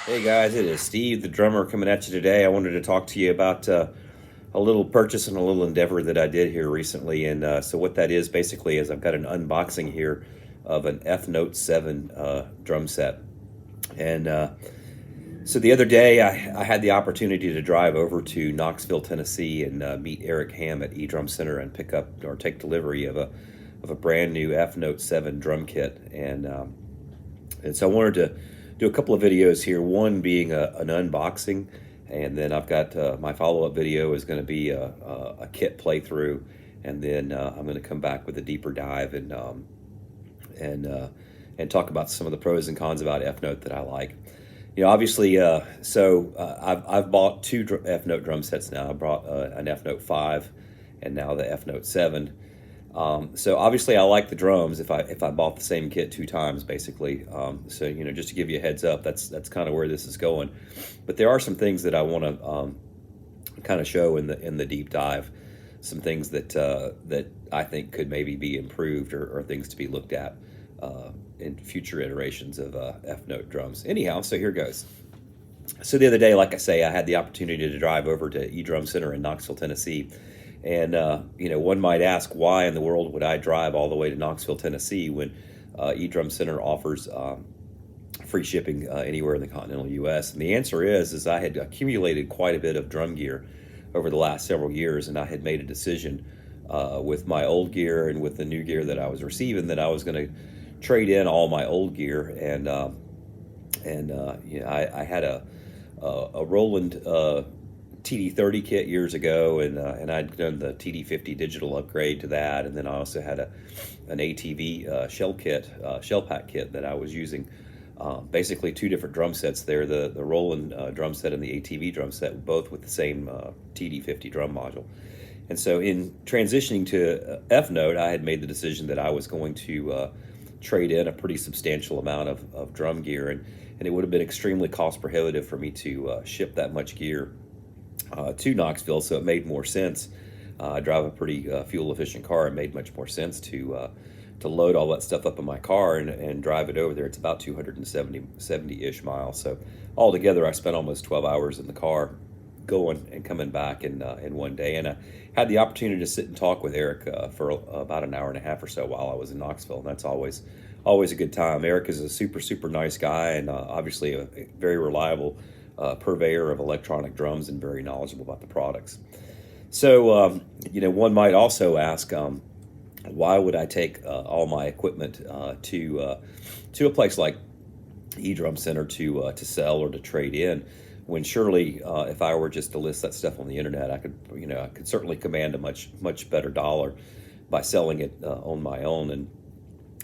Hey guys, it is Steve, the drummer, coming at you today. I wanted to talk to you about a little purchase and a little endeavor that I did here recently. And so, what that is basically is I've got an unboxing here of an F Note 7 drum set. And so, the other day, I had the opportunity to drive over to Knoxville, Tennessee, and meet Eric Ham at eDrum Center and pick up or take delivery of a brand new F Note 7 drum kit. And so I wanted to do a couple of videos here, one being an unboxing, and then I've got my follow-up video is going to be a kit playthrough, and then I'm going to come back with a deeper dive and and talk about some of the pros and cons about F Note that I like. Obviously, I've bought two F Note drum sets now. I bought an F Note 5 and now the F Note 7. So obviously I like the drums if I bought the same kit two times basically. So just to give you a heads up, that's kind of where this is going. But there are some things that I want to kind of show in the deep dive. Some things that I think could maybe be improved or things to be looked at in future iterations of F Note drums. Anyhow, so here goes. So the other day, like I say, I had the opportunity to drive over to eDrum Center in Knoxville, Tennessee. And, one might ask, why in the world would I drive all the way to Knoxville, Tennessee when eDrum Center offers free shipping anywhere in the continental U.S.? And the answer is I had accumulated quite a bit of drum gear over the last several years, and I had made a decision with my old gear and with the new gear that I was receiving that I was going to trade in all my old gear. I had a Roland TD30 kit years ago, and I'd done the TD50 digital upgrade to that, and then I also had an ATV shell pack kit that I was using. Basically, two different drum sets there: the Roland drum set and the ATV drum set, both with the same TD50 drum module. And so, in transitioning to F Note, I had made the decision that I was going to trade in a pretty substantial amount of drum gear, and it would have been extremely cost prohibitive for me to ship that much gear to Knoxville, so it made more sense. I drive a pretty fuel efficient car. It made much more sense to load all that stuff up in my car and drive it over there. It's about 270-ish miles. So altogether, I spent almost 12 hours in the car going and coming back in one day. And I had the opportunity to sit and talk with Eric for about an hour and a half or so while I was in Knoxville. And that's always a good time. Eric is a super, super nice guy, and obviously a very reliable purveyor of electronic drums and very knowledgeable about the products. So, one might also ask, why would I take all my equipment to a place like eDrum Center to sell or to trade in, when surely if I were just to list that stuff on the internet, I could certainly command a much better dollar by selling it on my own.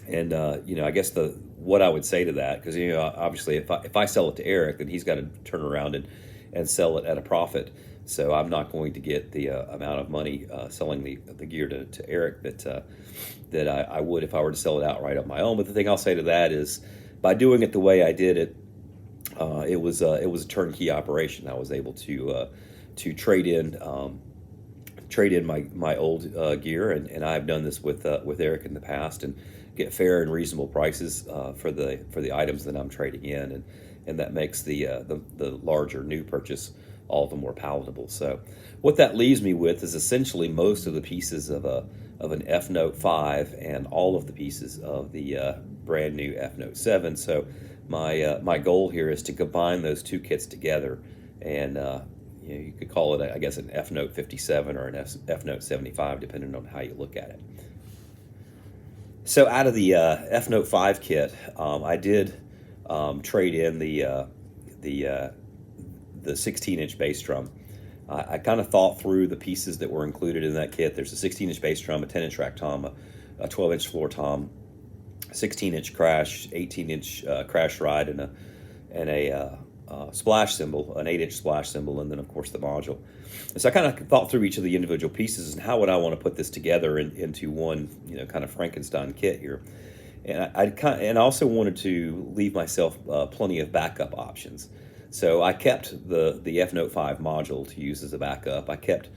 And I guess what I would say to that, because obviously if I sell it to Eric, then he's got to turn around and sell it at a profit. So I'm not going to get the amount of money selling the gear to Eric that I would if I were to sell it outright on my own. But the thing I'll say to that is, by doing it the way I did it, it was a turnkey operation. I was able to trade in my old gear, and I've done this with Eric in the past, and get fair and reasonable prices for the items that I'm trading in, and that makes the larger new purchase all the more palatable. So what that leaves me with is essentially most of the pieces of an F Note 5 and all of the pieces of the brand new F Note 7. So my goal here is to combine those two kits together, and you could call it, I guess, an F Note 57 or an F Note 75, depending on how you look at it. So out of the F Note 5 kit, I did trade in the 16-inch bass drum. I kind of thought through the pieces that were included in that kit. There's a 16-inch bass drum, a 10-inch rack tom, a 12-inch floor tom, 16-inch crash, 18-inch crash ride, and a splash cymbal, an 8-inch splash cymbal, and then of course the module. And so I kind of thought through each of the individual pieces and how would I want to put this together into one, kind of Frankenstein kit here. And I also wanted to leave myself plenty of backup options. So I kept the F Note 5 module to use as a backup. I kept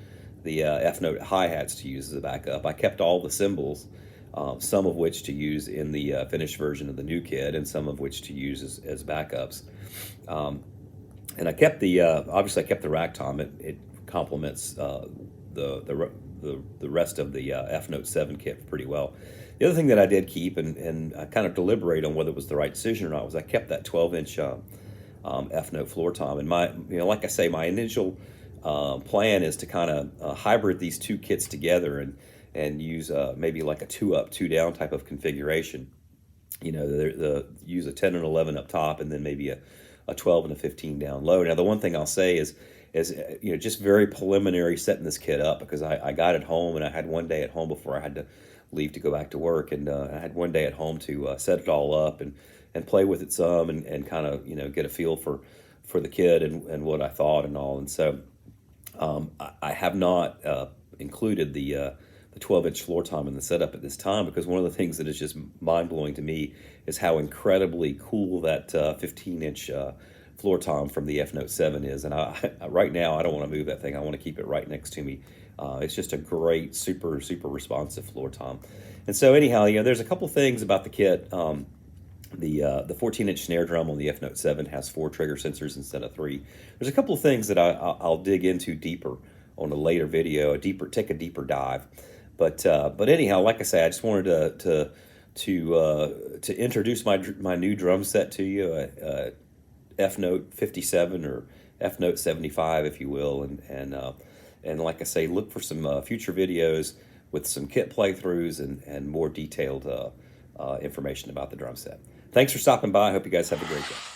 the F Note hi-hats to use as a backup. I kept all the cymbals, some of which to use in the finished version of the new kit, and some of which to use as backups. And I kept the obviously I kept the rack tom. It complements the rest of the F Note 7 kit pretty well. The other thing that I did keep, and I kind of deliberate on whether it was the right decision or not, was I kept that 12-inch F Note floor tom. And like I say, my initial plan is to kind of hybrid these two kits together and use maybe like a 2-up, 2-down type of configuration. Use a 10 and 11 up top, and then maybe a 12 and a 15 down low. Now, the one thing I'll say is just very preliminary setting this kit up, because I got it home, and I had one day at home before I had to leave to go back to work, and I had one day at home to set it all up and play with it some, and kind of get a feel for the kit and what I thought and all. And so I have not included the 12-inch floor tom in the setup at this time, because one of the things that is just mind-blowing to me is how incredibly cool that 15-inch floor tom from the F Note 7 is. And right now, I don't want to move that thing. I want to keep it right next to me. It's just a great, super, super responsive floor tom. And so anyhow, there's a couple things about the kit. The 14-inch snare drum on the F Note 7 has 4 trigger sensors instead of 3. There's a couple of things that I'll dig into deeper on a later video, take a deeper dive. But anyhow, like I say, I just wanted to introduce my new drum set to you, F Note 57 or F Note 75, if you will, and like I say, look for some future videos with some kit playthroughs and more detailed information about the drum set. Thanks for stopping by. I hope you guys have a great day.